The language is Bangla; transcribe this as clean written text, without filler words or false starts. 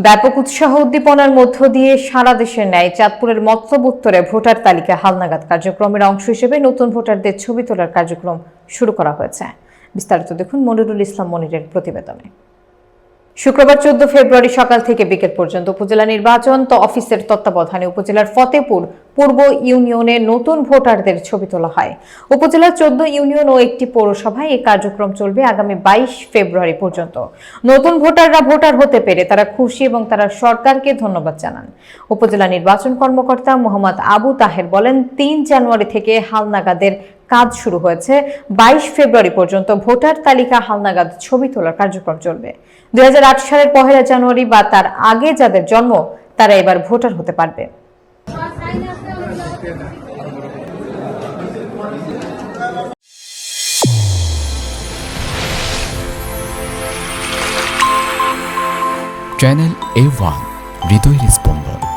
ব্যাপক উৎসাহ উদ্দীপনার মধ্য দিয়ে সারা দেশের ন্যায় চাঁদপুরের মতলব উত্তরে ভোটার তালিকা হালনাগাদ কার্যক্রমের অংশ হিসেবে নতুন ভোটারদের ছবি তোলার কার্যক্রম শুরু করা হয়েছে। বিস্তারিত দেখুন মনিরুল ইসলাম মনিরের প্রতিবেদনে। শুক্রবার 14 ফেব্রুয়ারি সকাল থেকে বিকেল পর্যন্ত উপজেলা নির্বাচন অফিসের তত্ত্বাবধানে উপজেলার ফতেপুর পূর্ব ইউনিয়নে নতুন ভোটারদের ছবি তোলা হয়। উপজেলার 14 ইউনিয়ন ও একটি পৌরসভায় এই কার্যক্রম চলবে আগামী 22 ফেব্রুয়ারি পর্যন্ত। নতুন ভোটাররা ভোটার হতে পেরে তারা খুশি এবং তারা সরকারকে ধন্যবাদ জানান। উপজেলা নির্বাচন কর্মকর্তা মোহাম্মদ আবু তাহের বলেন, 3 জানুয়ারি থেকে হালনাগাদের কাজ শুরু হয়েছে। 22 ফেব্রুয়ারি পর্যন্ত ভোটার তালিকা হালনাগাদ ছবি তোলার কার্যক্রম চলবে। 2008 সালের 1 জানুয়ারি বা তার আগে যাদের জন্ম তারা এবার ভোটার হতে পারবে। চ্যানেল A1 হৃদয়ের স্পন্দন।